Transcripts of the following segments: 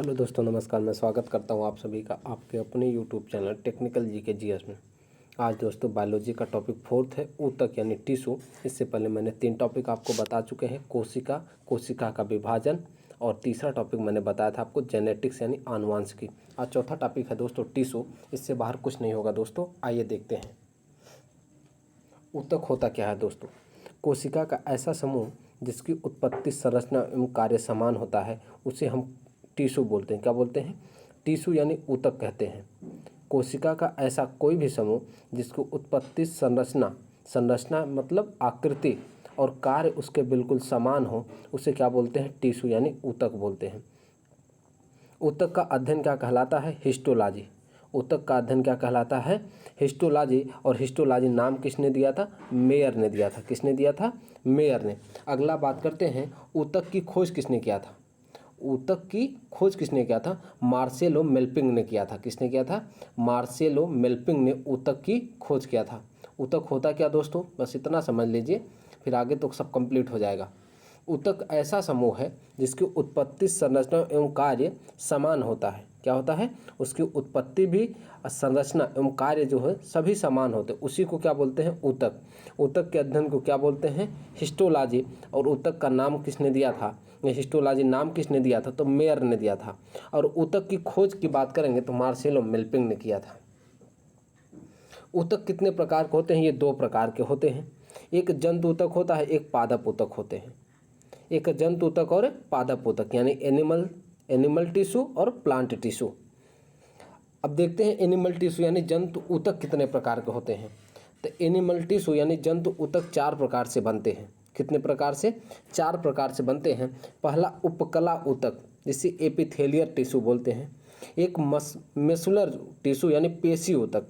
Hello दोस्तों, नमस्कार। मैं स्वागत करता हूं आप सभी का आपके अपने YouTube channel technical GK GS में। आज दोस्तों बायोलॉजी का टॉपिक 4 है, ऊतक यानी टिश्यू। इससे पहले मैंने 3 टॉपिक आपको बता चुके हैं, कोशिका का विभाजन, और तीसरा टॉपिक मैंने बताया था आपको जेनेटिक्स यानी आनुवांशिकी। आज चौथा टॉपिक है दोस्तों टिश्यू। इससे बाहर कुछ नहीं होगा दोस्तों। आइए देखते हैं ऊतक होता क्या है दोस्तों। कोशिका का ऐसा समूह जिसकी उत्पत्ति, संरचना एवं कार्य समान होता है उसे हम टिश्यू बोलते हैं। क्या बोलते हैं? टिश्यू यानी ऊतक कहते हैं। कोशिका का ऐसा कोई भी समूह जिसकी उत्पत्ति, संरचना मतलब आकृति, और कार्य उसके बिल्कुल समान हो उसे क्या बोलते हैं? टिश्यू यानी ऊतक बोलते हैं। ऊतक का अध्ययन क्या कहलाता है? हिस्टोलॉजी। ऊतक का अध्ययन क्या कहलाता है? हिस्टोलॉजी। और हिस्टोलॉजी नाम किसने दिया था? मेयर ने दिया था। किसने दिया था? मेयर ने। अगला बात करते हैं, ऊतक की खोज किसने किया था? ऊतक की खोज किसने किया था? मार्सेलो मेल्पिंग ने किया था। किसने किया था? मार्सेलो मेल्पिंग ने ऊतक की खोज किया था। ऊतक होता क्या दोस्तों? बस इतना समझ लीजिए, फिर आगे तो सब कंप्लीट हो जाएगा। ऊतक ऐसा समूह है जिसकी उत्पत्ति, संरचना एवं कार्य समान होता है। क्या होता है? उसकी उत्पत्ति भी, संरचना एवं कार्य जो है सभी समान होते हैं। उसी को क्या बोलते हैं? ऊतक। ऊतक के अध्ययन को क्या बोलते हैं? हिस्टोलॉजी। और ऊतक का नाम किसने दिया था? हिस्टोलॉजी नाम किसने दिया था? तो मेयर ने दिया था। और ऊतक की खोज की बात करेंगे तो मार्सेलो मेल्पिंग ने किया था। ऊतक कितने प्रकार के होते हैं? ये 2 प्रकार के होते हैं। एक जंतु ऊतक होता है, एक पादप ऊतक होते हैं। एक जंतु ऊतक और पादप ऊतक यानी एनिमल टिश्यू और प्लांट टिश्यू। अब देखते हैं एनिमल टिश्यू यानी जंतु ऊतक कितने प्रकार के होते हैं। तो एनिमल टिश्यू यानी जंतु ऊतक 4 प्रकार से बनते हैं। कितने प्रकार से? 4 प्रकार से बनते हैं। पहला उपकला ऊतक, जिसे एपिथेलियल टिश्यू बोलते हैं। एक मस्कुलर टिश्यू यानी पेशी ऊतक,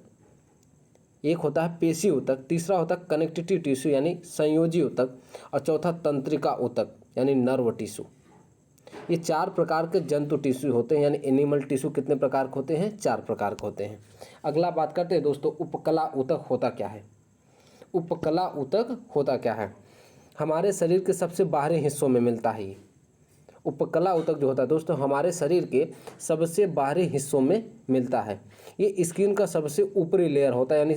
एक होता है पेशी ऊतक। तीसरा होता है कनेक्टिव टिश्यू यानी संयोजी ऊतक। और चौथा तंत्रिका ऊतक यानी नर्व टिश्यू। ये 4 प्रकार के जंतु टिश्यू होते हैं। यानी एनिमल टिश्यू कितने प्रकार के होते हैं? 4 प्रकार के होते हैं। अगला बात करते हैं दोस्तों, उपकला ऊतक होता क्या है? उपकला ऊतक होता क्या है? हमारे शरीर के सबसे बाहरी हिस्सों में मिलता है ये। उपकला ऊतक जो होता है दोस्तों हमारे शरीर के सबसे बाहरी हिस्सों में मिलता है। ये स्किन का सबसे ऊपरी लेयर होता है, यानी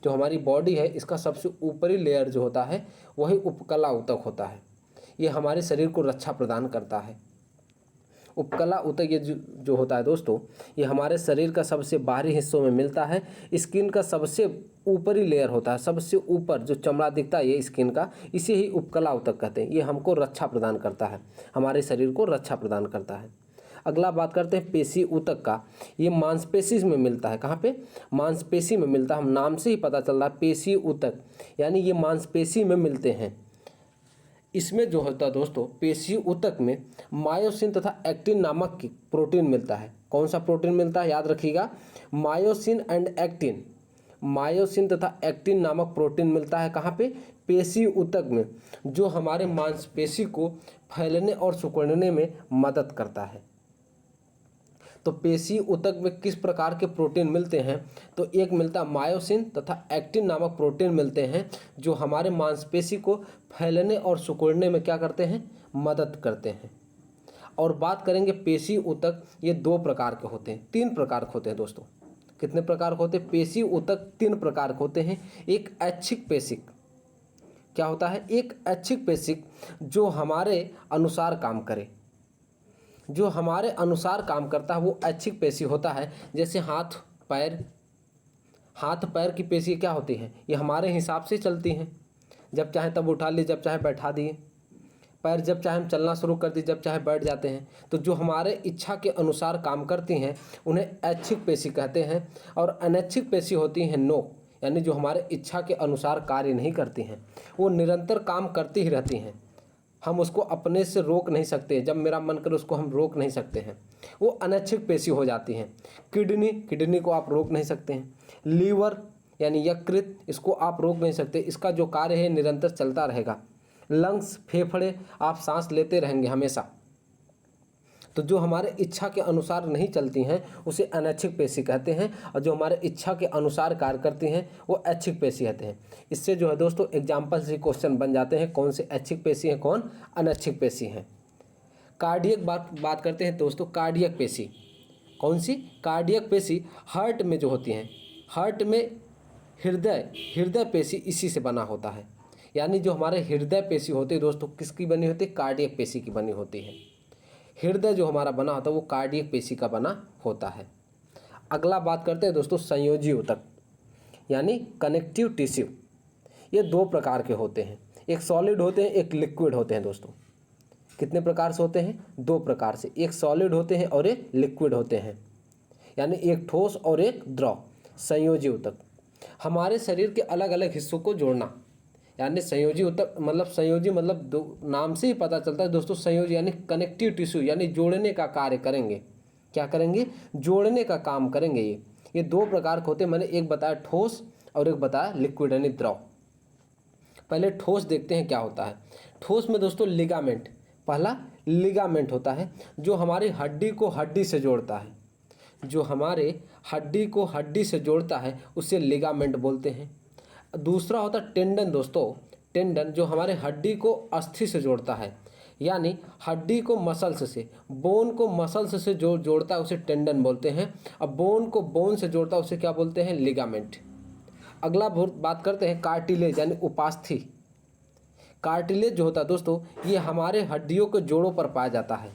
जो हमारी बॉडी है इसका सबसे ऊपरी लेयर जो होता है वही उपकला ऊतक होता है। ये हमारे शरीर को रक्षा प्रदान करता है। उपकला ऊतक ये जो होता है दोस्तों, ये हमारे शरीर का सबसे बाहरी हिस्सों में मिलता है। स्किन का सबसे ऊपरी लेयर होता है, सबसे ऊपर जो चमड़ा दिखता है ये स्किन का, इसे ही उपकला ऊतक कहते हैं। ये हमको रक्षा प्रदान करता है, हमारे शरीर को रक्षा प्रदान करता है। अगला बात करते हैं पेशी ऊतक का। ये मांसपेशी में मिलता है। कहाँ पे? मांसपेशी में मिलता है। हम नाम से ही पता चल रहा है पेशी ऊतक, यानी ये मांसपेशी में मिलते हैं। इसमें जो होता है दोस्तों पेशी ऊतक में मायोसिन तथा एक्टिन नामक की प्रोटीन मिलता है। कौन सा प्रोटीन मिलता है? याद रखिएगा, मायोसिन एंड एक्टिन। मायोसिन तथा एक्टिन नामक प्रोटीन मिलता है। कहाँ पे? पेशी ऊतक में, जो हमारे मांसपेशी को फैलने और सिकुड़ने में मदद करता है। तो पेशी ऊतक में किस प्रकार के प्रोटीन मिलते हैं? तो एक मिलता है मायोसिन तथा एक्टिन नामक प्रोटीन मिलते हैं, जो हमारे मांसपेशी को फैलने और सिकुड़ने में क्या करते हैं? मदद करते हैं। और बात करेंगे पेशी ऊतक, ये 2 प्रकार के होते हैं, 3 प्रकार के होते हैं दोस्तों। कितने प्रकार के होते हैं? पेशी ऊतक 3 प्रकार के होते हैं। एक ऐच्छिक पेशिक, क्या होता है? एक ऐच्छिक पेशिक जो हमारे अनुसार काम करे, जो हमारे अनुसार काम करता है वो ऐच्छिक पेशी होता है। जैसे हाथ पैर की पेशी क्या होती है? ये हमारे हिसाब से चलती हैं। जब चाहे तब उठा लिए, जब चाहे बैठा दिए। पैर जब चाहे हम चलना शुरू कर दिए, जब चाहे बैठ जाते हैं। तो जो हमारे इच्छा के अनुसार काम करती हैं उन्हें ऐच्छिक पेशी कहते हैं। और अनैच्छिक पेशी होती हैं नो, यानी जो हमारे इच्छा के अनुसार कार्य नहीं करती हैं, वो निरंतर काम करती ही रहती हैं। हम उसको अपने से रोक नहीं सकते, जब मेरा मन करे उसको हम रोक नहीं सकते हैं, वो अनैच्छिक पेशी हो जाती हैं। किडनी को आप रोक नहीं सकते हैं। लीवर यानी यकृत, इसको आप रोक नहीं सकते, इसका जो कार्य है निरंतर चलता रहेगा। लंग्स, फेफड़े, आप सांस लेते रहेंगे हमेशा। तो जो हमारे इच्छा के अनुसार नहीं चलती हैं उसे अनैच्छिक पेशी कहते हैं, और जो हमारे इच्छा के अनुसार कार्य करती हैं वो ऐच्छिक पेशी कहते हैं। इससे जो है दोस्तों एग्जाम्पल से क्वेश्चन बन जाते हैं, कौन से ऐच्छिक पेशी हैं, कौन अनैच्छिक पेशी हैं। कार्डियक बात करते हैं दोस्तों, कार्डियक पेशी। कौन सी? कार्डियक पेशी हार्ट में जो होती हैं, हार्ट में हृदय पेशी इसी से बना होता है। यानी जो हमारे हृदय पेशी होती है दोस्तों, किसकी बनी होती है? कार्डियक पेशी की बनी होती है। हृदय जो हमारा बना होता है वो कार्डियक पेशी का बना होता है। अगला बात करते हैं दोस्तों संयोजी ऊतक यानी कनेक्टिव टिश्यू। ये दो प्रकार के होते हैं, एक सॉलिड होते हैं, एक लिक्विड होते हैं दोस्तों। कितने प्रकार से होते हैं? दो प्रकार से, एक सॉलिड होते हैं और एक लिक्विड होते हैं, यानी एक ठोस और एक द्रव। संयोजी ऊतक हमारे शरीर के अलग अलग हिस्सों को जोड़ना, यानी संयोजी ऊतक मतलब संयोजी मतलब दो नाम से ही पता चलता है दोस्तों। संयोजी यानी कनेक्टिव टिश्यू यानी जोड़ने का कार्य करेंगे। क्या करेंगे? जोड़ने का काम करेंगे। ये दो प्रकार के होते हैं। मैंने एक बताया ठोस और एक बताया लिक्विड यानी द्रव। पहले ठोस देखते हैं क्या होता है। ठोस में दोस्तों लिगामेंट, पहला लिगामेंट होता है जो हमारी हड्डी को हड्डी से जोड़ता है। जो हमारे हड्डी को हड्डी से जोड़ता है उसे लिगामेंट बोलते हैं। दूसरा होता है टेंडन दोस्तों, टेंडन जो हमारे हड्डी को अस्थि से जोड़ता है, यानी हड्डी को मसल्स से, बोन को मसल्स से जो जोड़ता है उसे टेंडन बोलते हैं। अब बोन को बोन से जोड़ता है उसे क्या बोलते हैं? लिगामेंट। अगला बात करते हैं कार्टिलेज यानी उपास्थि। कार्टिलेज जो होता है दोस्तों ये हमारे हड्डियों के जोड़ों पर पाया जाता है,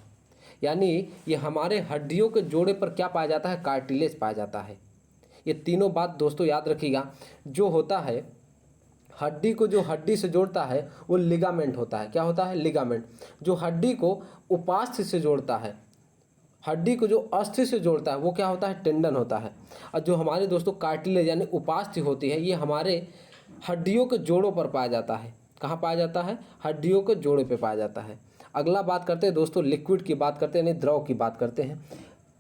यानी ये हमारे हड्डियों के जोड़े पर क्या पाया जाता है? कार्टिलेज पाया जाता है। ये तीनों बात दोस्तों याद रखिएगा। जो होता है हड्डी को जो हड्डी से जोड़ता है वो लिगामेंट होता है। क्या होता है? लिगामेंट। जो हड्डी को उपास्थि से जोड़ता है, हड्डी को जो अस्थि से जोड़ता है वो क्या होता है? टेंडन होता है। और जो हमारे दोस्तों कार्टिलेज यानी उपास्थि होती है ये हमारे हड्डियों के जोड़ों पर पाया जाता है। कहाँ पाया जाता है? हड्डियों के जोड़े पे पाया जाता है। अगला बात करते हैं दोस्तों लिक्विड की बात करते हैं, यानी द्रव की बात करते हैं।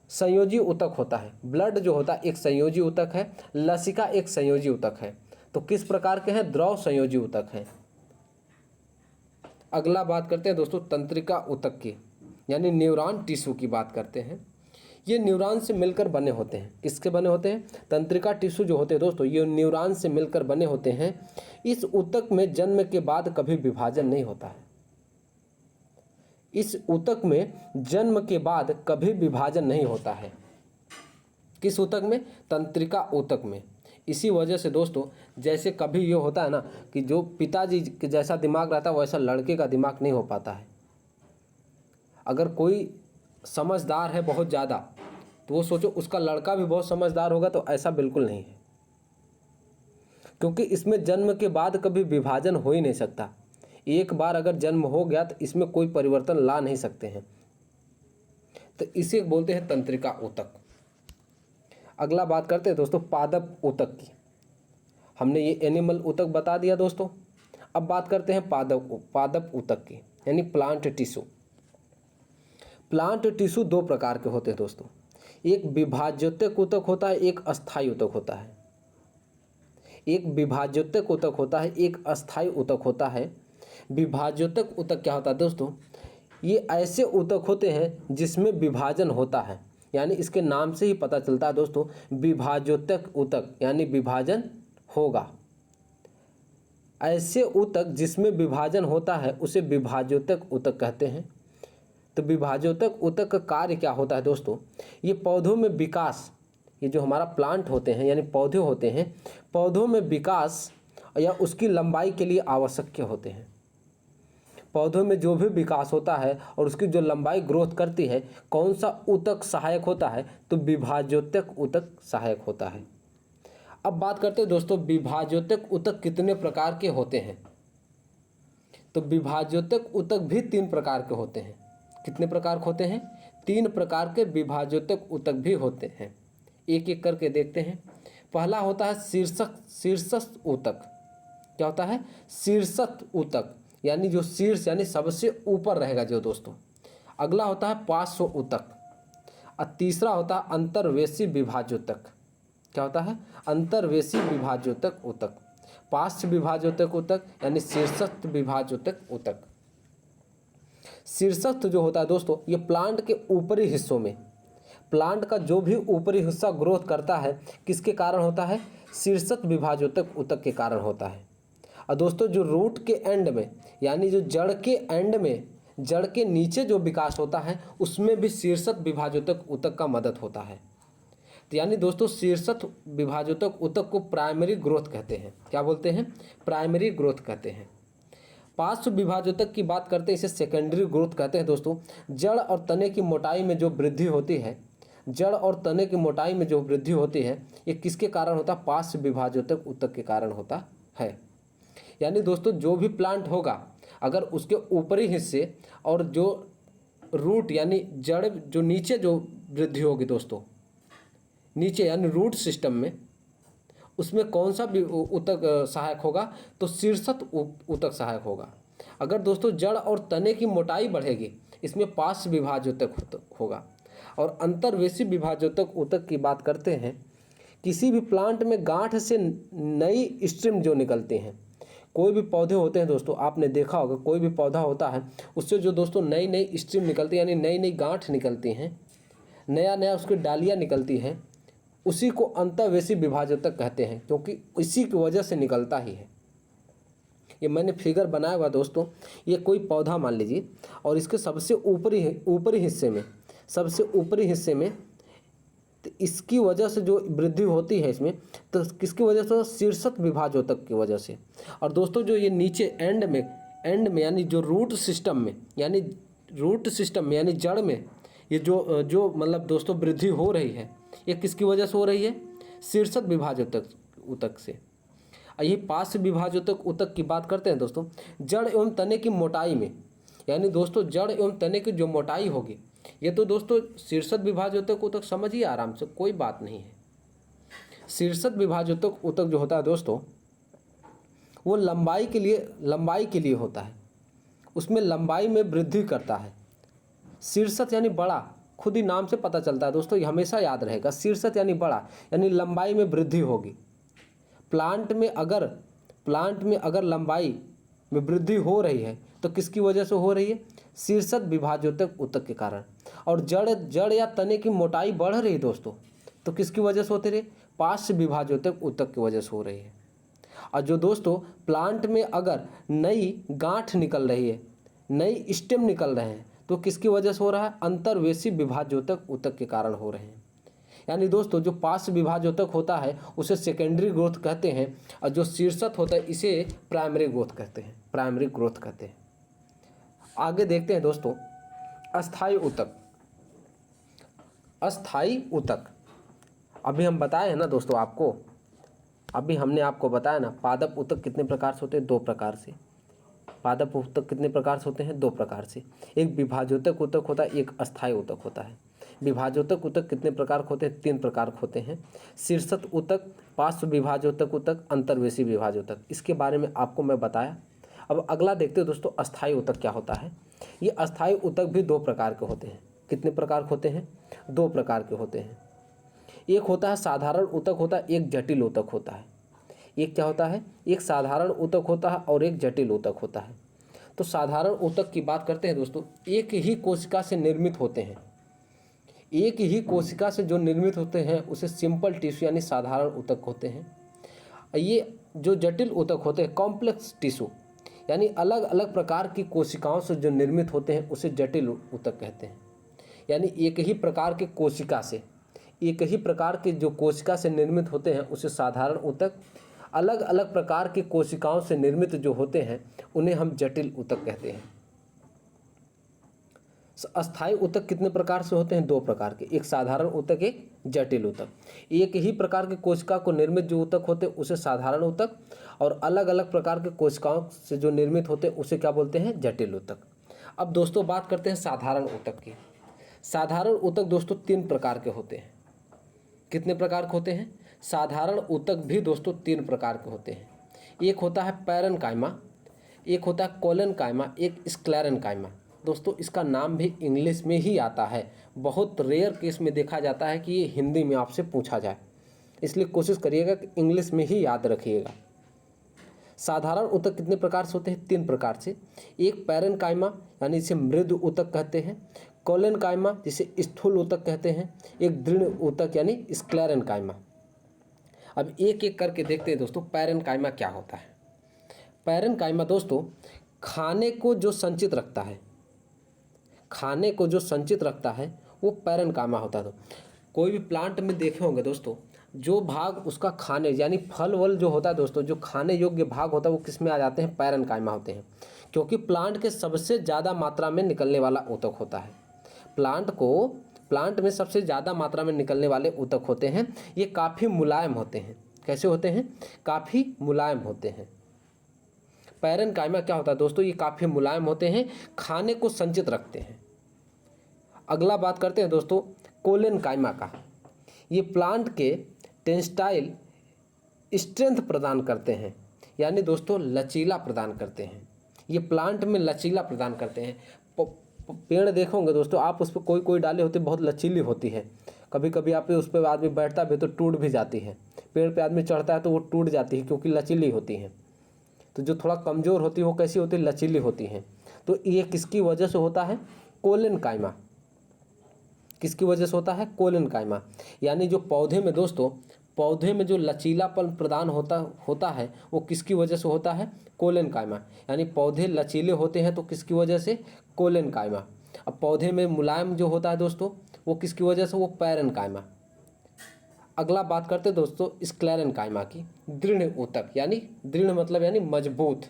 संयोजी ऊतक होता है, ब्लड जो होता है एक संयोजी ऊतक है, लसिका एक संयोजी ऊतक है। तो किस प्रकार के हैं? द्रव संयोजी ऊतक हैं। अगला बात करते हैं दोस्तों तंत्रिका ऊतक की, यानी न्यूरॉन टिश्यू की बात करते हैं। ये न्यूरॉन से मिलकर बने होते हैं। किसके बने होते हैं? तंत्रिका टिश्यू जो होते हैं दोस्तों ये न्यूरॉन से मिलकर बने होते हैं। इस ऊतक में जन्म के बाद कभी विभाजन नहीं होता है। इस ऊतक में जन्म के बाद कभी विभाजन नहीं होता है। किस ऊतक में? तंत्रिका ऊतक में। इसी वजह से दोस्तों जैसे कभी ये होता है ना कि जो पिताजी के जैसा दिमाग रहता है वैसा लड़के का दिमाग नहीं हो पाता है। अगर कोई समझदार है बहुत ज़्यादा तो वो सोचो उसका लड़का भी बहुत समझदार होगा, तो ऐसा बिल्कुल नहीं है, क्योंकि इसमें जन्म के बाद कभी विभाजन हो ही नहीं सकता। एक बार अगर जन्म हो गया तो इसमें कोई परिवर्तन ला नहीं सकते हैं, तो इसे बोलते हैं तंत्रिका ऊतक। अगला बात करते हैं दोस्तों पादप ऊतक की। हमने ये एनिमल ऊतक बता दिया दोस्तों। अब बात करते हैं पादप ऊतक की, यानी प्लांट टिश्यू। प्लांट टिश्यू दो प्रकार के होते हैं दोस्तों, एक विभाज्योतक ऊतक होता है, एक अस्थायी ऊतक होता है। एक विभाज्योतक ऊतक होता है, एक अस्थायी ऊतक होता है। विभाज्योतक ऊतक क्या होता है दोस्तों? ये ऐसे ऊतक होते हैं जिसमें विभाजन होता है, यानी इसके नाम से ही पता चलता है दोस्तों विभाज्योतक ऊतक यानी विभाजन होगा। ऐसे ऊतक जिसमें विभाजन होता है उसे विभाज्योतक ऊतक कहते हैं। तो विभाज्योतक ऊतक का कार्य क्या होता है दोस्तों? ये पौधों में विकास, ये जो हमारा प्लांट होते हैं यानी पौधे होते हैं, पौधों में विकास या उसकी लंबाई के लिए आवश्यक होते हैं। पौधों में जो भी विकास होता है और उसकी जो लंबाई ग्रोथ करती है, कौन सा ऊतक सहायक होता है? तो विभाज्योतक ऊतक सहायक होता है। अब बात करते हैं दोस्तों विभाज्योतक ऊतक कितने प्रकार के होते हैं। तो विभाज्योतक ऊतक भी 3 प्रकार के होते हैं। कितने प्रकार के होते हैं? 3 प्रकार के विभाज्योतक ऊतक भी होते हैं। एक एक करके देखते हैं। पहला होता है शीर्षस्थ ऊतक। क्या होता है? शीर्षस्थ ऊतक यानी जो शीर्ष यानी सबसे ऊपर रहेगा जो दोस्तों। अगला होता है पार्श्व ऊतक और तीसरा होता है अंतर्वेशी विभाज्योतक। क्या होता है? अंतर्वेशी विभाज्योतक ऊतक। पार्श्व विभाज्योतक ऊतक यानी शीर्षस्थ विभाज्योतक ऊतक। शीर्षस्थ जो होता है दोस्तों ये प्लांट के ऊपरी हिस्सों में, प्लांट का जो भी ऊपरी हिस्सा ग्रोथ करता है किसके कारण होता है? शीर्षस्थ विभाज्योतक ऊतक के कारण होता है। और दोस्तों जो रूट के एंड में यानी जो जड़ के एंड में जड़ के नीचे जो विकास होता है उसमें भी शीर्षत विभाजोतक ऊतक का मदद होता है। तो यानी दोस्तों शीर्षत विभाजोतक ऊतक को प्राइमरी ग्रोथ कहते हैं। क्या बोलते हैं? प्राइमरी ग्रोथ कहते हैं। पार्श्व विभाजोतक की बात करते हैं, इसे सेकेंडरी ग्रोथ कहते हैं। दोस्तों जड़ और तने की मोटाई में जो वृद्धि होती है, जड़ और तने की मोटाई में जो वृद्धि होती है, ये किसके कारण होता है? पार्श्व विभाजोतक ऊतक के कारण होता है। यानी दोस्तों जो भी प्लांट होगा, अगर उसके ऊपरी हिस्से और जो रूट यानी जड़ जो नीचे जो वृद्धि होगी दोस्तों, नीचे यानी रूट सिस्टम में, उसमें कौन सा ऊतक सहायक होगा? तो शीर्षत ऊतक सहायक होगा। अगर दोस्तों जड़ और तने की मोटाई बढ़ेगी, इसमें पार्श्व विभाजोतक होगा। और अंतर्वेशी विभाजोतक ऊतक की बात करते हैं, किसी भी प्लांट में गांठ से नई स्ट्रिम जो निकलते हैं, कोई भी पौधे होते हैं दोस्तों, आपने देखा होगा कोई भी पौधा होता है उससे जो दोस्तों नई नई स्ट्रिम निकलती है, यानी नई नई गांठ निकलती हैं, नया नया उसकी डालियाँ निकलती हैं, उसी को अंतर्वेशी विभाजोतक कहते हैं, क्योंकि इसी की वजह से निकलता ही है। ये मैंने फिगर बनाया हुआ दोस्तों, ये कोई पौधा मान लीजिए और इसके सबसे ऊपरी हिस्से में तो इसकी वजह से जो वृद्धि होती है इसमें, तो किसकी वजह से? शीर्षत विभाजोतक की वजह से। और दोस्तों जो ये नीचे एंड में यानी जो रूट सिस्टम में यानी जड़ में ये जो मतलब दोस्तों वृद्धि हो रही है, ये किसकी वजह से हो रही है? शीर्षत विभाजोतक ऊतक से। यही पार्श्व विभाजोतक ऊतक की बात करते हैं दोस्तों, जड़ एवं तने की मोटाई में, यानी दोस्तों जड़ एवं तने की जो मोटाई होगी, ये तो दोस्तों शीर्षत विभाजोतक ऊतक समझिए आराम से, कोई बात नहीं है। शीर्षत विभाजोतक ऊतक जो होता है दोस्तों, वो लंबाई के लिए होता है, उसमें लंबाई में वृद्धि करता है। शीर्षत यानी बड़ा, खुद ही नाम से पता चलता है दोस्तों, ये हमेशा याद रहेगा। शीर्षत यानी बड़ा, यानी लंबाई में वृद्धि होगी। प्लांट में अगर लंबाई में वृद्धि हो रही है तो किसकी वजह से हो रही है? शीर्षत विभाजोतक ऊतक के कारण। और जड़ या तने की मोटाई बढ़ रही है दोस्तों, तो किसकी वजह से होती रही? पार्श्व विभाजोतक ऊतक की वजह से हो रही है। और जो दोस्तों प्लांट में अगर नई गांठ निकल रही है, नई स्टेम निकल रहे हैं, तो किसकी वजह से हो रहा है? अंतर्वेशी विभाजोतक ऊतक के कारण हो रहे हैं। यानी दोस्तों जो पार्श्व विभाजोतक होता है उसे सेकेंडरी ग्रोथ कहते हैं, और जो शीर्षत होता है इसे प्राइमरी ग्रोथ कहते हैं। आगे देखते हैं दोस्तों अस्थायी ऊतक। अभी हम बताए हैं ना दोस्तों आपको, अभी हमने आपको बताया ना, पादप ऊतक कितने प्रकार से होते हैं? 2 प्रकार से। पादप ऊतक कितने प्रकार से होते हैं? 2 प्रकार से। एक विभाजोतक ऊतक होता है, एक अस्थायी ऊतक होता है। विभाजोतक ऊतक कितने प्रकार के होते हैं? 3 प्रकार के होते हैं। शीर्षत ऊतक, पार्श्व विभाजोतक ऊतक, अंतर्वेशी विभाजोतक। इसके बारे में आपको मैं बताया। अब अगला देखते हैं दोस्तों अस्थायी ऊतक क्या होता है। ये अस्थायी ऊतक भी 2 प्रकार के होते हैं। कितने प्रकार के होते हैं? 2 प्रकार के होते हैं। एक होता है साधारण ऊतक होता है, एक जटिल ऊतक होता है। एक क्या होता है? एक साधारण ऊतक होता है और एक जटिल ऊतक होता है। तो साधारण ऊतक की बात करते हैं दोस्तों, एक ही कोशिका से निर्मित होते हैं। एक ही कोशिका से जो निर्मित होते हैं उसे सिंपल टिश्यू यानी साधारण ऊतक होते हैं। ये जो जटिल ऊतक होते हैं, कॉम्प्लेक्स टिश्यू यानी अलग अलग प्रकार की कोशिकाओं से जो निर्मित होते हैं उसे जटिल ऊतक कहते हैं। यानी एक ही प्रकार के जो कोशिका से निर्मित होते हैं उसे साधारण ऊतक, अलग अलग प्रकार की कोशिकाओं से निर्मित जो होते हैं उन्हें हम जटिल ऊतक कहते हैं। अस्थायी ऊतक कितने प्रकार से होते हैं? 2 प्रकार के, एक साधारण ऊतक, एक जटिल ऊतक। एक ही प्रकार की कोशिका को निर्मित जो ऊतक होते हैं उसे साधारण ऊतक, और अलग अलग प्रकार के कोशिकाओं से जो निर्मित होते हैं उसे क्या बोलते हैं? जटिल ऊतक। अब दोस्तों बात करते हैं साधारण ऊतक की। साधारण ऊतक दोस्तों 3 प्रकार के होते हैं। कितने प्रकार के होते हैं? साधारण ऊतक भी दोस्तों 3 प्रकार के होते हैं। एक होता है पैरेन्काइमा, एक होता है कोलेनकाइमा, एक स्क्लेरेन्काइमा। दोस्तों इसका नाम भी इंग्लिश में ही आता है, बहुत रेयर केस में देखा जाता है कि ये हिंदी में आपसे पूछा जाए, इसलिए कोशिश करिएगा कि इंग्लिश में ही याद रखिएगा। साधारण ऊतक कितने प्रकार से होते हैं? 3 प्रकार से। एक पैरेन्काइमा यानी इसे मृदु ऊतक कहते हैं, कोलेनकाइमा जिसे स्थूल ऊतक कहते हैं, एक दृढ़ ऊतक यानी स्क्लेरेन्काइमा। अब एक एक करके देखते हैं दोस्तों पैरेन्काइमा क्या होता है। पैरेन्काइमा दोस्तों खाने को जो संचित रखता है, खाने को जो संचित रखता है वो पैरेनकाइमा होता है। तो कोई भी प्लांट में देखे होंगे दोस्तों, जो भाग उसका खाने यानी फल वल जो होता है दोस्तों, जो खाने योग्य भाग होता है वो किस में आ जाते हैं, पैरेनकाइमा होते हैं। क्योंकि प्लांट के सबसे ज़्यादा मात्रा में निकलने वाला ऊतक होता है। प्लांट में सबसे ज़्यादा मात्रा में निकलने वाले ऊतक होते हैं। ये काफ़ी मुलायम होते हैं। कैसे होते हैं, काफ़ी मुलायम होते हैं। पैरेनकाइमा क्या होता है दोस्तों, ये काफ़ी मुलायम होते हैं, खाने को संचित रखते हैं। अगला बात करते हैं दोस्तों कोलेनकाइमा का। ये प्लांट के टेंस्टाइल स्ट्रेंथ प्रदान करते हैं, यानी दोस्तों लचीला प्रदान करते हैं। ये प्लांट में लचीला प्रदान करते हैं। पेड़ देखोगे दोस्तों आप, उस पर कोई कोई डाले होते बहुत लचीली होती है। कभी कभी आप उस पर आदमी बैठता भी तो टूट भी जाती है। पेड़ पे आदमी चढ़ता है तो वो टूट जाती है क्योंकि लचीली होती है। तो जो थोड़ा कमज़ोर होती है वो कैसी होती है, लचीली होती है। तो ये किसकी वजह से होता है, कोलेनकाइमा। किसकी वजह से होता है, कोलेनकाइमा। यानी जो पौधे में दोस्तों, पौधे में जो लचीलापन प्रदान होता है वो किसकी वजह से होता है, कोलेनकाइमा। यानी पौधे लचीले होते हैं तो किसकी वजह से, कोलेनकाइमा। अब पौधे में मुलायम जो होता है दोस्तों वो किसकी वजह से, वो पैरेनकाइमा। अगला बात करते हैं दोस्तों स्क्लेरेनकाइमा की। दृढ़ ऊतक, यानी दृढ़ मतलब यानी मजबूत।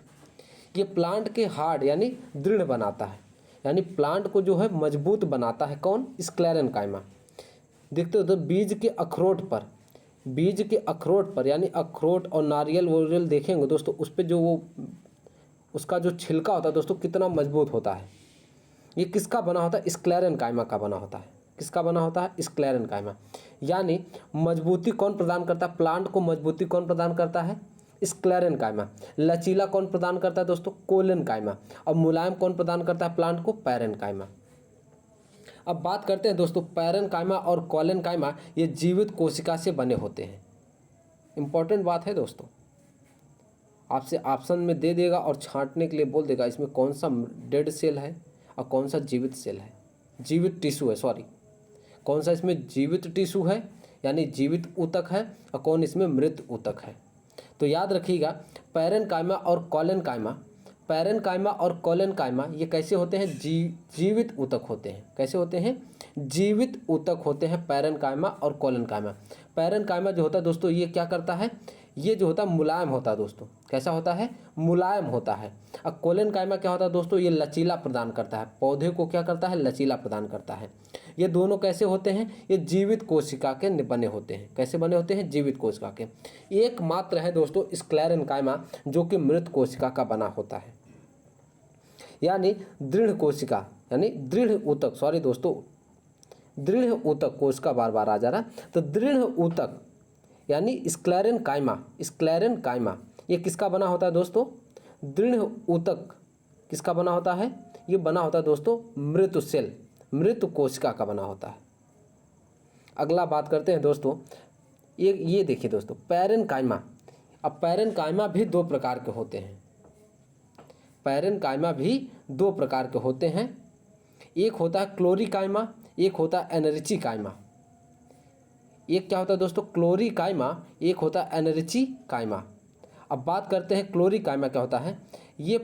ये प्लांट के हार्ड यानी दृढ़ बनाता है, यानी प्लांट को जो है मजबूत बनाता है। कौन, स्क्लेरेनकाइमा। देखते हो तो बीज के अखरोट पर यानी अखरोट और नारियल वोरियल देखेंगे दोस्तों, उस पर जो वो उसका जो छिलका होता है दोस्तों कितना मजबूत होता है। ये किसका बना होता है, स्क्लेरेनकाइमा का बना होता है। किसका बना होता है, स्क्लेरेनकाइमा। यानी मजबूती कौन प्रदान करता है, प्लांट को मजबूती कौन प्रदान करता है, स्क्लेरेनकाइमा। लचीला कौन प्रदान करता है दोस्तों, कोलेनकाइमा। और मुलायम कौन प्रदान करता है प्लांट को, पैरेनकाइमा। अब बात करते हैं दोस्तों पैरेनकाइमा और कोलेनकाइमा, ये जीवित कोशिका से बने होते हैं। इंपॉर्टेंट बात है दोस्तों, आपसे ऑप्शन में दे देगा और छांटने के लिए बोल देगा इसमें कौन सा डेड सेल है और कौन सा जीवित सेल है, जीवित टिश्यू है, सॉरी, कौन सा इसमें जीवित टिश्यू है यानी जीवित ऊतक है और कौन इसमें मृत ऊतक है। तो याद रखिएगा पैरेनकाइमा और कोलेनकाइमा, पैरेनकाइमा और कोलेनकाइमा ये कैसे होते हैं, जीवित ऊतक होते हैं। कैसे होते हैं, जीवित ऊतक होते हैं पैरेनकाइमा और कोलेनकाइमा। पैरेनकाइमा जो होता है दोस्तों ये क्या करता है, ये जो होता है मुलायम होता है दोस्तों। कैसा होता है, मुलायम होता है। और कोलेनकाइमा क्या होता है दोस्तों, ये लचीला प्रदान करता है, पौधे को क्या करता है, लचीला प्रदान करता है। ये दोनों कैसे होते हैं, ये जीवित कोशिका के बने होते हैं। कैसे बने होते हैं, जीवित कोशिका के। एकमात्र है दोस्तों स्क्लेरेनकाइमा जो कि मृत कोशिका का बना होता है। यानी दृढ़ कोशिका यानी दृढ़ ऊतक, सॉरी दोस्तों दृढ़ ऊतक, कोशिका बार बार आ जा रहा, तो दृढ़ ऊतक यानी स्क्लेरेनकाइमा ये किसका बना होता है दोस्तों, दृढ़ ऊतक किसका बना होता है, ये बना होता है दोस्तों मृत सेल, मृत कोशिका का बना होता है। अगला बात करते हैं दोस्तों, ये देखिए दोस्तों पैरेनकाइमा। अब पैरेनकाइमा भी दो प्रकार के होते हैं। पैरेनकाइमा भी दो प्रकार के होते हैं। एक होता है क्लोरीकाइमा, एक होता है एनरिचीकाइमा। एक क्या होता है दोस्तों, क्लोरीकाइमा, एक होता है एनरिचीकाइमा। अब बात करते हैं क्लोरीकाइमा क्या होता है। ये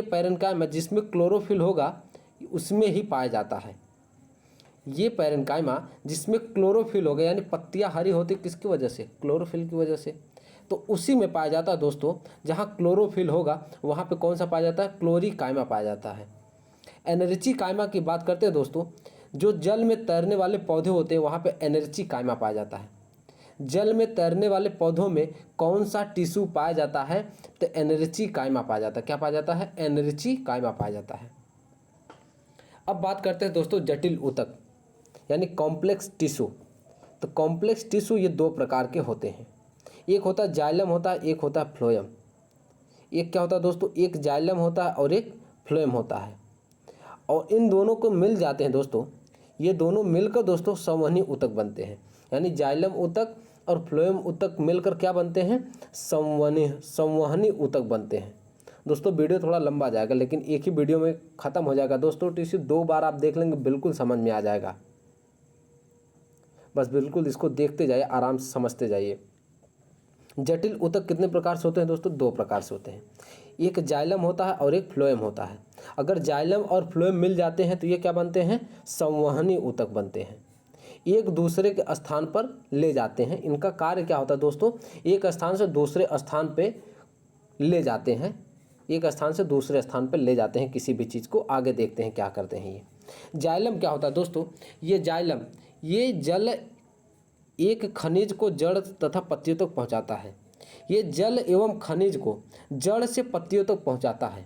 पैरेनकाइमा जिसमें क्लोरोफिल होगा उसमें ही पाया जाता है। ये पैरेनकाइमा जिसमें क्लोरोफिल होगा यानी पत्तियां हरी होती किसकी वजह से, क्लोरोफिल की वजह से, तो उसी में पाया जाता है दोस्तों। जहाँ क्लोरोफिल होगा वहाँ पे कौन सा पाया जाता है, क्लोरीकाइमा पाया जाता है। एनरिचीकाइमा की बात करते हैं दोस्तों, जो जल में तैरने वाले पौधे होते हैं वहाँ पे एनरिचीकाइमा पाया जाता है। जल में तैरने वाले पौधों में कौन सा टिश्यू पाया जाता है, तो एनरिचीकाइमा पाया जाता है। क्या पाया जाता है, एनरिचीकाइमा पाया जाता है। अब बात करते हैं दोस्तों जटिल ऊतक यानी कॉम्प्लेक्स टिश्यू। तो कॉम्प्लेक्स टिश्यू ये दो प्रकार के होते हैं। एक होता है जाइलम होता है, एक होता है फ्लोएम। एक क्या होता है दोस्तों, एक जाइलम होता है और एक फ्लोएम होता है। और इन दोनों को मिल जाते हैं दोस्तों, ये दोनों मिलकर दोस्तों संवहनी ऊतक बनते हैं। यानी जाइलम ऊतक और फ्लोएम ऊतक मिलकर क्या बनते हैं, संवहनी ऊतक बनते हैं। दोस्तों वीडियो थोड़ा लंबा जाएगा लेकिन एक ही वीडियो में ख़त्म हो जाएगा दोस्तों। टिश्यू दो बार आप देख लेंगे बिल्कुल समझ में आ जाएगा। बस बिल्कुल इसको देखते जाइए, आराम से समझते जाइए। जटिल ऊतक कितने प्रकार से होते हैं दोस्तों, दो प्रकार से होते हैं। एक जाइलम होता है और एक फ्लोएम होता है। अगर जाइलम और फ्लोएम मिल जाते हैं तो ये क्या बनते हैं, संवहनी ऊतक बनते हैं, एक दूसरे के स्थान पर ले जाते हैं। इनका कार्य क्या होता है दोस्तों, एक स्थान से दूसरे स्थान पे ले जाते हैं, एक स्थान से दूसरे स्थान पर ले जाते हैं किसी भी चीज़ को। आगे देखते हैं क्या करते हैं ये। जाइलम क्या होता है दोस्तों, ये जाइलम ये जल एक खनिज को जड़ तथा पत्तियों तक पहुंचाता है। ये जल एवं खनिज को जड़ से पत्तियों तक पहुंचाता है।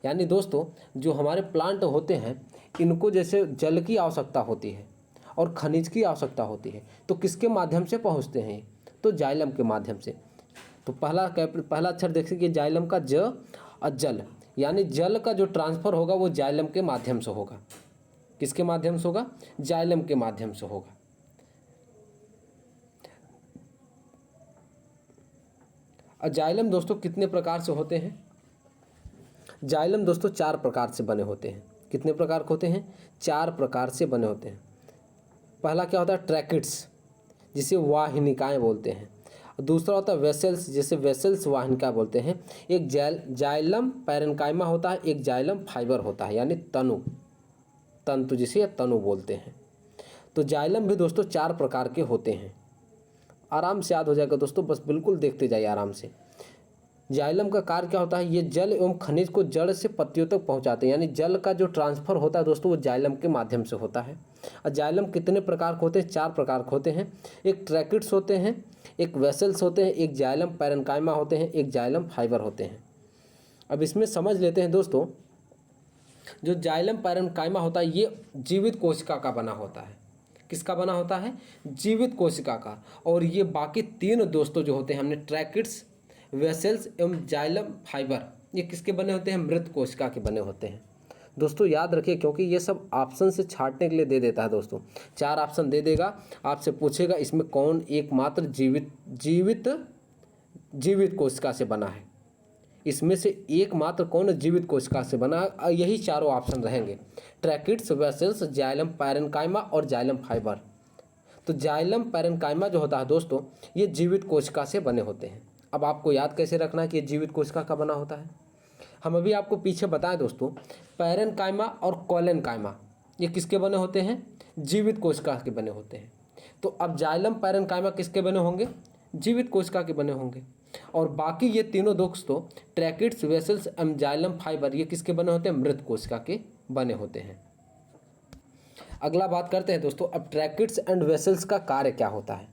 यानी दोस्तों जो हमारे प्लांट होते हैं इनको जैसे जल की आवश्यकता होती है और खनिज की आवश्यकता होती है, तो किसके माध्यम से पहुंचते हैं, तो जाइलम के माध्यम से। तो पहला अक्षर देख सकते जाइलम का ज और जल, यानी जल का जो ट्रांसफ़र होगा वो जाइलम के माध्यम से होगा। किसके माध्यम से होगा, जाइलम के माध्यम से होगा। और जाइलम दोस्तों कितने प्रकार से होते हैं, जाइलम दोस्तों 4 प्रकार से बने होते हैं। कितने प्रकार के होते हैं, 4 प्रकार से बने होते हैं। पहला क्या होता है, ट्रैकिड्स जिसे वाहिनिकाएँ बोलते हैं। दूसरा होता है वेसल्स, जिसे वेसल्स वाहिनिका बोलते हैं। एक जाइलम पैरेन्काइमा होता है, एक जाइलम फाइबर होता है, यानी तंतु जिसे तनु बोलते हैं। तो जाइलम भी दोस्तों 4 प्रकार के होते हैं। आराम से याद हो जाएगा दोस्तों, बस बिल्कुल देखते जाइए आराम से। जाइलम का कार्य क्या होता है, ये जल एवं खनिज को जड़ से पत्तियों तक पहुंचाते हैं। यानी जल का जो ट्रांसफ़र होता है दोस्तों वो जाइलम के माध्यम से होता है। और जाइलम कितने प्रकार के होते हैं, 4 प्रकार के होते हैं। एक ट्रैकिड्स होते हैं, एक वेसल्स होते हैं, एक जाइलम पैरेन्काइमा होते हैं, एक जाइलम फाइबर होते हैं। अब इसमें समझ लेते हैं दोस्तों, जो जाइलम पैरेन्काइमा होता है ये जीवित कोशिका का बना होता है। किसका बना होता है, जीवित कोशिका का। और ये बाकी 3 दोस्तों जो होते हैं हमने ट्रैकिड्स, वेसल्स एवं जाइलम फाइबर, ये किसके बने होते हैं, मृत कोशिका के बने होते हैं। दोस्तों याद रखिए क्योंकि ये सब ऑप्शन से छांटने के लिए दे देता है दोस्तों। 4 ऑप्शन दे देगा, आपसे पूछेगा इसमें कौन एकमात्र जीवित कोशिका से बना है, इसमें से एकमात्र कौन जीवित कोशिका से बना है। यही चारों ऑप्शन रहेंगे, ट्रैकिड्स, वेसल्स, जाइलम पैरेन्काइमा और जाइलम फाइबर। तो जाइलम पैरेन्काइमा जो होता है दोस्तों ये जीवित कोशिका से बने होते हैं। अब आपको याद कैसे रखना है कि ये जीवित कोशिका का बना होता है, हम अभी आपको पीछे बताएं दोस्तों। पैरेन्काइमा और कोलेनकाइमा ये किसके बने होते हैं, जीवित कोशिका के बने होते हैं। तो अब जाइलम पैरेन्काइमा किसके बने होंगे, जीवित कोशिका के बने होंगे। और बाकी ये तीनों दोस्तों ट्रैकिड्स, वेसल्स एवं जाइलम फाइबर ये किसके बने होते हैं, मृत कोशिका के बने होते हैं। अगला बात करते हैं दोस्तों, अब ट्रैकिड्स एंड वेसल्स का कार्य क्या होता है।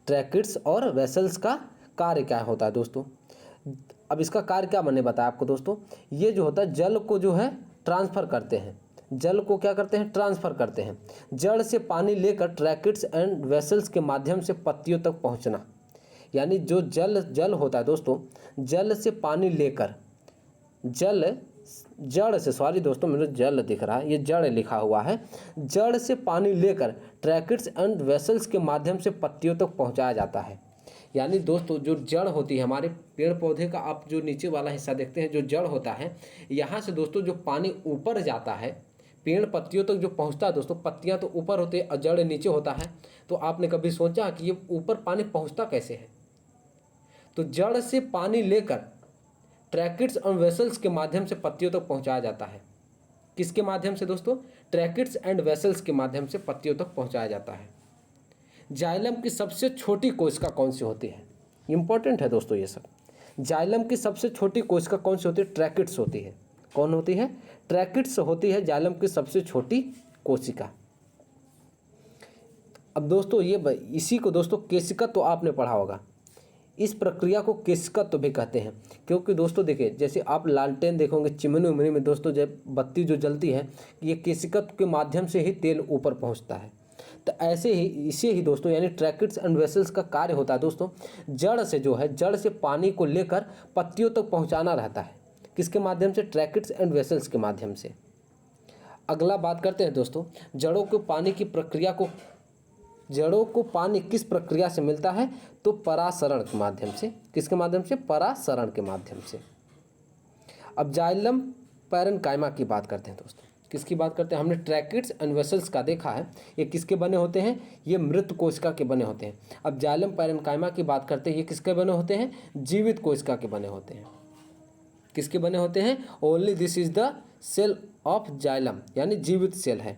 ट्रैकिड्स और वेसल्स का कार्य क्या होता है दोस्तों। अब इसका कार्य क्या मैंने बताया आपको दोस्तों, ये जो होता है जल को जो है ट्रांसफ़र करते हैं, जल को क्या करते हैं, ट्रांसफ़र करते हैं। जड़ से पानी लेकर ट्रैकिड्स एंड वेसल्स के माध्यम से पत्तियों तक पहुंचना। यानी जो जल होता है दोस्तों, जल से पानी लेकर जड़ से, सॉरी दोस्तों मेरे जल दिख रहा है, ये जड़ लिखा हुआ है। जड़ से पानी लेकर ट्रैकिड्स एंड वेसल्स के माध्यम से पत्तियों तक पहुंचाया जाता है। यानी दोस्तों जो जड़ होती है हमारे पेड़ पौधे का, आप जो नीचे वाला हिस्सा देखते हैं जो जड़ होता है, यहाँ से दोस्तों जो पानी ऊपर जाता है पेड़ पत्तियों तक जो पहुँचता है दोस्तों, पत्तियाँ तो ऊपर होती है और जड़ नीचे होता है। तो आपने कभी सोचा कि ये ऊपर पानी पहुँचता कैसे है। तो जड़ से पानी लेकर ट्रैकिड्स और वेसल्स के माध्यम से पत्तियों तक पहुँचाया जाता है। किसके माध्यम से दोस्तों, ट्रैकिड्स एंड वेसल्स के माध्यम से पत्तियों तक पहुँचाया जाता है। जाइलम की सबसे छोटी कोशिका कौन सी होती है, इंपॉर्टेंट है दोस्तों ये सब। जाइलम की सबसे छोटी कोशिका कौन सी होती है, ट्रैकिड्स होती है। कौन होती है, ट्रैकिड्स होती है जाइलम की सबसे छोटी कोशिका। अब दोस्तों ये इसी को दोस्तों केशिकत्व आपने पढ़ा होगा, इस प्रक्रिया को केशिकत्व भी कहते हैं। क्योंकि दोस्तों देखिए जैसे आप लालटेन देखोगे चिमनी उमनी में दोस्तों जब बत्ती जो जलती है ये केशिकत्व के माध्यम से ही तेल ऊपर पहुंचता है। तो ऐसे ही इसे ही दोस्तों यानी ट्रैकिड्स एंड वेसल्स का कार्य होता है दोस्तों, जड़ से जो है जड़ से पानी को लेकर पत्तियों तक पहुंचाना रहता है। किसके माध्यम से, ट्रैकिड्स एंड वेसल्स के माध्यम से। अगला बात करते हैं दोस्तों, जड़ों को पानी किस प्रक्रिया से मिलता है, तो परासरण के माध्यम से। किसके माध्यम से, परासरण के माध्यम से। अब जाइलम पैरेन्काइमा की बात करते हैं दोस्तों, किसकी बात करते हैं, हमने ट्रैकिड्स एंड वेसल्स का देखा है, ये किसके बने होते हैं, ये मृत कोशिका के बने होते हैं। अब जाइलम पैरेन्काइमा की बात करते हैं, ये किसके बने होते हैं, जीवित कोशिका के बने होते हैं। किसके बने होते हैं? Only this is the cell of xylem, यानी जीवित सेल है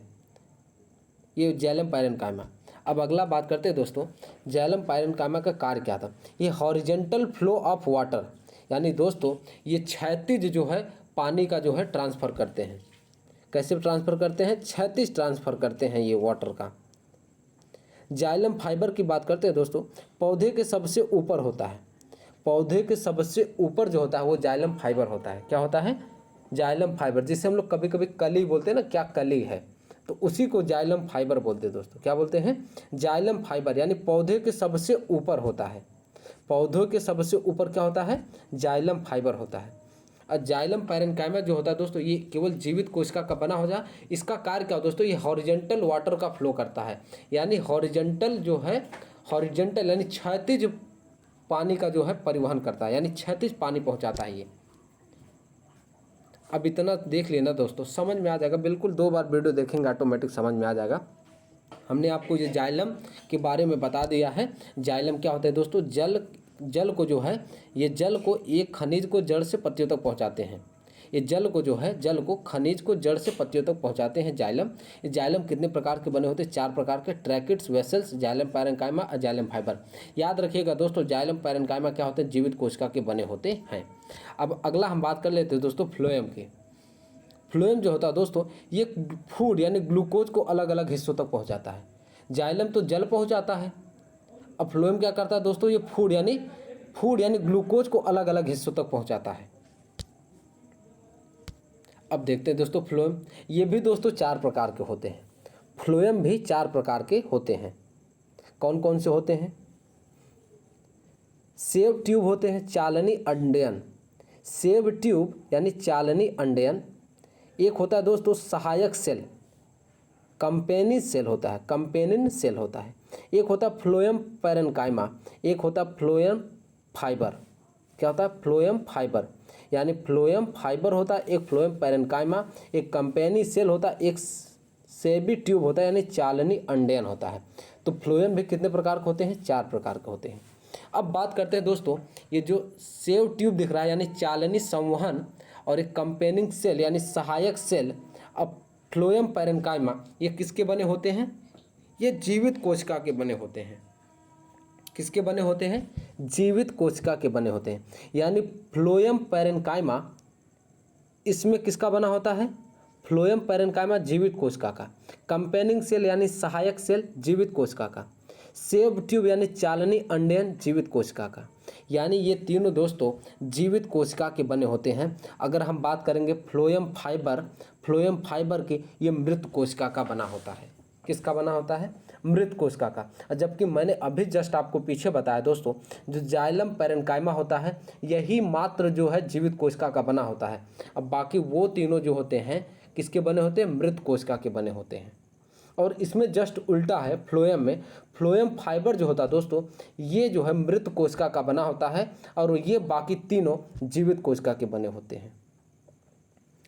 ये जाइलम पैरेन्काइमा। अब अगला बात करते हैं दोस्तों, जाइलम पैरेन्काइमा का कार्य क्या था? ये हॉरिजेंटल फ्लो ऑफ वाटर, यानी दोस्तों ये क्षैतिज जो है पानी का जो है ट्रांसफ़र करते हैं। कैसे ट्रांसफ़र करते हैं? क्षैतिज ट्रांसफ़र करते हैं ये वाटर का। जाइलम फाइबर की बात करते हैं दोस्तों, पौधे के सबसे ऊपर होता है। पौधे के सबसे ऊपर जो होता है वो जाइलम फाइबर होता है। क्या होता है? जाइलम फाइबर, जिसे हम लोग कभी कभी कली बोलते हैं ना, क्या कली है, तो उसी को जाइलम फाइबर बोलते हैं दोस्तों। क्या बोलते हैं? जाइलम फाइबर, यानी पौधे के सबसे ऊपर होता है। पौधों के सबसे ऊपर क्या होता है? जाइलम फाइबर होता है। और जाइलम पैरेन्काइमा जो होता है दोस्तों, ये केवल जीवित कोशिका का बना हो जा। इसका कार्य क्या हो दोस्तों? ये हॉरिजेंटल वाटर का फ्लो करता है, यानी हॉरिजेंटल जो है, हॉरिजेंटल यानी क्षैतिज पानी का जो है परिवहन करता है, यानी क्षैतिज पानी पहुंचाता है ये। अब इतना देख लेना दोस्तों, समझ में आ जाएगा। बिल्कुल 2 बार वीडियो देखेंगे ऑटोमेटिक समझ में आ जाएगा। हमने आपको ये जाइलम के बारे में बता दिया है। जाइलम क्या होता है दोस्तों? जल को जो है, ये जल को एक खनिज को जड़ से पत्तियों तक पहुंचाते हैं। ये जल को जो है, जल को खनिज को जड़ से पत्तियों तक पहुंचाते हैं जाइलम। ये जाइलम कितने प्रकार के बने होते हैं? 4 प्रकार के, ट्रैकिड्स, वेसल्स, जाइलम पैरेन्काइमा और जाइलम फाइबर। याद रखिएगा दोस्तों, जाइलम पैरेन्काइमा क्या होते हैं? जीवित कोशिका के बने होते हैं। अब अगला हम बात कर लेते हैं दोस्तों फ्लोएम की। फ्लोएम जो होता है दोस्तों, ये फूड यानी ग्लूकोज को अलग अलग हिस्सों तक पहुंचाता है। जाइलम तो जल पहुंचाता है, अब फ्लोएम क्या करता है दोस्तों? ये फूड यानी ग्लूकोज को अलग अलग हिस्सों तक पहुंचाता है। अब देखते हैं दोस्तों फ्लोएम, ये भी दोस्तों 4 प्रकार के होते हैं। फ्लोएम भी 4 प्रकार के होते हैं। कौन कौन से होते हैं? सेव ट्यूब होते हैं, चालनी अंडयन। सेव ट्यूब यानी चालनी अंडयन। एक होता है दोस्तों सहायक सेल, कंपेनी सेल होता है, कंपेनिन सेल होता है। एक होता है फ्लोएम पैरेन्काइमा, एक होता है फ्लोएम फाइबर। क्या होता है? फ्लोएम फाइबर, यानी फ्लोएम फाइबर होता है, एक फ्लोएम पैरेन्काइमा, एक कंपेनी सेल होता है, एक सेवी ट्यूब होता है, यानी चालनी अंडयन होता है। तो फ्लोएम भी कितने प्रकार के होते हैं? 4 प्रकार के होते हैं। अब बात करते हैं दोस्तों, ये जो सेव ट्यूब दिख रहा है यानी चालनी संवहन, और एक कंपेनिंग सेल यानी सहायक सेल, अब फ्लोएम पैरेन्काइमा, ये किसके बने होते हैं? ये जीवित कोशिका के बने होते हैं। किसके बने होते हैं? जीवित कोशिका के बने होते हैं। यानी फ्लोएम पैरेन्काइमा इसमें किसका बना होता है? फ्लोएम पैरेन्काइमा जीवित कोशिका का। कंपेनिंग सेल यानी सहायक सेल जीवित कोशिका का। सेव ट्यूब यानी चालनी अंडयन जीवित कोशिका का। यानी ये तीनों दोस्तों जीवित कोशिका के बने होते हैं। अगर हम बात करेंगे फ्लोएम फाइबर की, ये मृत कोशिका का बना होता है। किसका बना होता है? मृत कोशिका का। जबकि मैंने अभी जस्ट आपको पीछे बताया दोस्तों, जो जाइलम पैरेन्काइमा होता है यही मात्र जो है जीवित कोशिका का बना होता है। अब बाकी वो तीनों जो होते हैं किसके बने होते हैं? मृत कोशिका के बने होते हैं। और इसमें जस्ट उल्टा है फ्लोएम में, फ्लोएम फाइबर जो होता है दोस्तों, ये जो है मृत कोशिका का बना होता है, और ये बाकी तीनों जीवित कोशिका के बने होते हैं।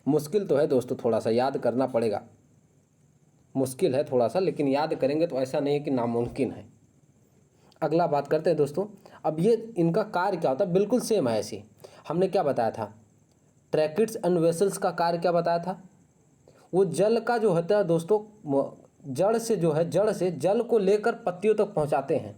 मुश्किल तो है दोस्तों, थोड़ा सा याद करना पड़ेगा, मुश्किल है थोड़ा सा, लेकिन याद करेंगे तो ऐसा नहीं है कि नामुमकिन है। अगला बात करते हैं दोस्तों, अब ये इनका कार्य क्या होता है? बिल्कुल सेम है ऐसी। हमने क्या बताया था? ट्रैकिड्स एंड वेसल्स का कार्य क्या बताया था? वो जल का जो होता है दोस्तों, जड़ से जल को लेकर पत्तियों तक पहुंचाते हैं।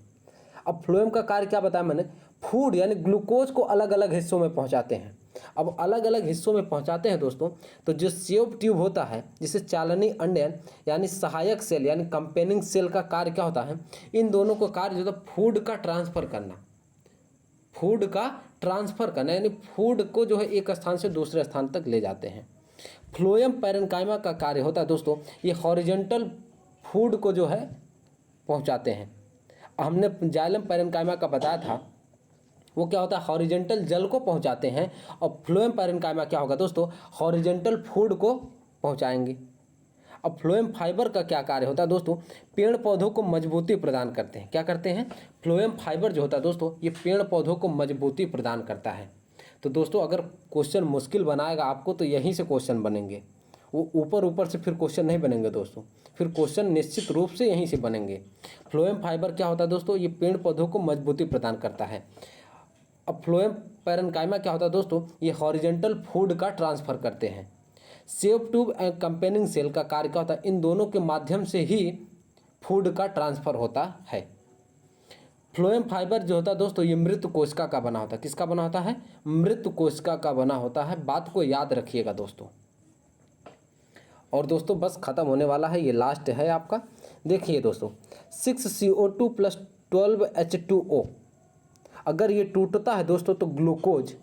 अब फ्लोएम का कार्य क्या बताया मैंने? फूड यानी ग्लूकोज को अलग अलग हिस्सों में पहुंचाते हैं। अब अलग अलग हिस्सों में पहुंचाते हैं दोस्तों, तो जो सेव ट्यूब होता है, जिसे चालनी अंडयन यानी सहायक सेल यानी कंपेनिंग सेल का कार्य क्या होता है? इन दोनों का कार्य जो है फूड का ट्रांसफ़र करना, यानी फूड को जो है एक स्थान से दूसरे स्थान तक ले जाते हैं। फ्लोएम पैरेन्काइमा का कार्य होता है दोस्तों, ये हॉरिजेंटल फूड को जो है पहुंचाते हैं। हमने जाइलम पैरेन्काइमा का बताया था, वो क्या होता है? हॉरिजेंटल जल को पहुंचाते हैं। और फ्लोएम पैरेन्काइमा क्या होगा दोस्तों? हॉरिजेंटल फूड को पहुंचाएंगे। अब फ्लोएम फाइबर का क्या कार्य होता है दोस्तों? पेड़ पौधों को मजबूती प्रदान करते हैं। क्या करते हैं? फ्लोएम फाइबर जो होता है दोस्तों, ये पेड़ पौधों को मजबूती प्रदान करता है। तो दोस्तों अगर क्वेश्चन मुश्किल बनाएगा आपको तो यहीं से क्वेश्चन बनेंगे, वो ऊपर से फिर क्वेश्चन नहीं बनेंगे दोस्तों, फिर क्वेश्चन निश्चित रूप से यहीं से बनेंगे। फ्लोएम फाइबर क्या होता है दोस्तों? ये पेड़ पौधों को मजबूती प्रदान करता है। अब फ्लोएम पैरेन्काइमा क्या होता है दोस्तों, ये हॉरिजेंटल फूड का ट्रांसफ़र करते हैं। Sieve tube and companion cell का कार्य क्या होता है, इन दोनों के माध्यम से ही फूड का ट्रांसफ़र होता है। फ्लोएम फाइबर जो होता है दोस्तों, ये मृत कोशिका का बना होता है। किसका बना होता है, मृत कोशिका का बना होता है। बात को याद रखिएगा दोस्तों। और दोस्तों बस ख़त्म होने वाला है, ये लास्ट है आपका। देखिए दोस्तों 6CO2 + 12H2O, अगर ये टूटता है दोस्तों तो ग्लूकोज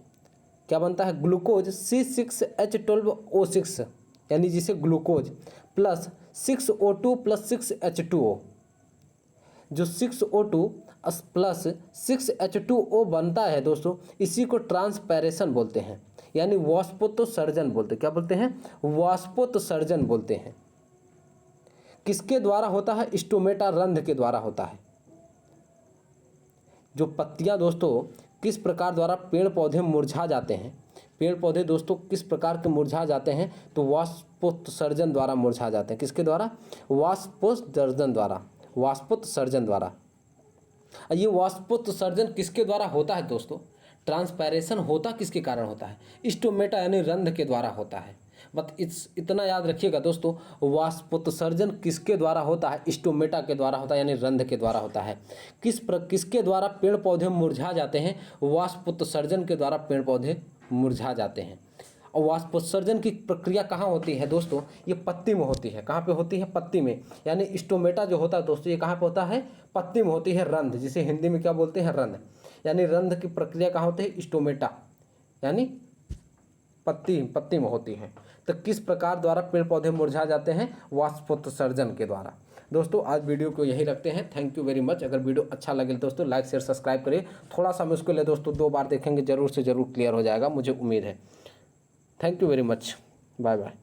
क्या बनता है, ग्लूकोज C6H12O6, यानी जिसे ग्लूकोज प्लस 6O2 + 6H2O, जो 6O2 + 6H2O बनता है दोस्तों, इसी को ट्रांसपैरेशन बोलते हैं, यानी वाष्पोत्सर्जन बोलते हैं। क्या बोलते हैं, वाष्पोत्सर्जन बोलते हैं। किसके द्वारा होता है, स्टोमेटा रंध्र के द्वारा होता है। जो पत्तियां दोस्तों किस प्रकार द्वारा पेड़ पौधे मुरझा जाते हैं, पेड़ पौधे दोस्तों किस प्रकार के मुरझा जाते हैं, तो वाष्पोत्सर्जन द्वारा मुरझा जाते हैं। किसके द्वारा, वाष्पोत्सर्जन द्वारा, वाष्पोत्सर्जन द्वारा। ये वाष्पोत्सर्जन किसके द्वारा होता है दोस्तों, ट्रांसपैरेशन होता किसके कारण होता है, स्टोमेटा यानी रंध्र के द्वारा होता है। बस इतना याद रखिएगा दोस्तों, वाष्पोत्सर्जन किसके द्वारा होता है, स्टोमेटा के द्वारा होता है, यानी रंध्र के द्वारा होता है। किसके द्वारा पेड़ पौधे मुरझा जाते हैं, वाष्पोत्सर्जन के द्वारा पेड़ पौधे मुरझा जाते हैं। और वाष्पोत्सर्जन की प्रक्रिया कहाँ होती है दोस्तों, ये पत्ती में होती है। कहाँ पे होती है, पत्ती में, यानी स्टोमेटा जो होता है दोस्तों, ये कहाँ पे होता है, पत्ती में होती है, रंध्र, जिसे हिंदी में क्या बोलते हैं, रंध्र। यानी रंध्र की प्रक्रिया कहाँ होती है, स्टोमेटा, यानी पत्ती में होती है। तो किस प्रकार द्वारा पेड़ पौधे मुरझा जाते हैं, वाष्पोत्सर्जन के द्वारा। दोस्तों आज वीडियो को यही रखते हैं। Thank you very much. अगर वीडियो अच्छा लगे दोस्तों लाइक शेयर सब्सक्राइब करिए। थोड़ा सा मुश्किल है दोस्तों, 2 बार देखेंगे जरूर से जरूर क्लियर हो जाएगा, मुझे उम्मीद है। Thank you very much, bye bye.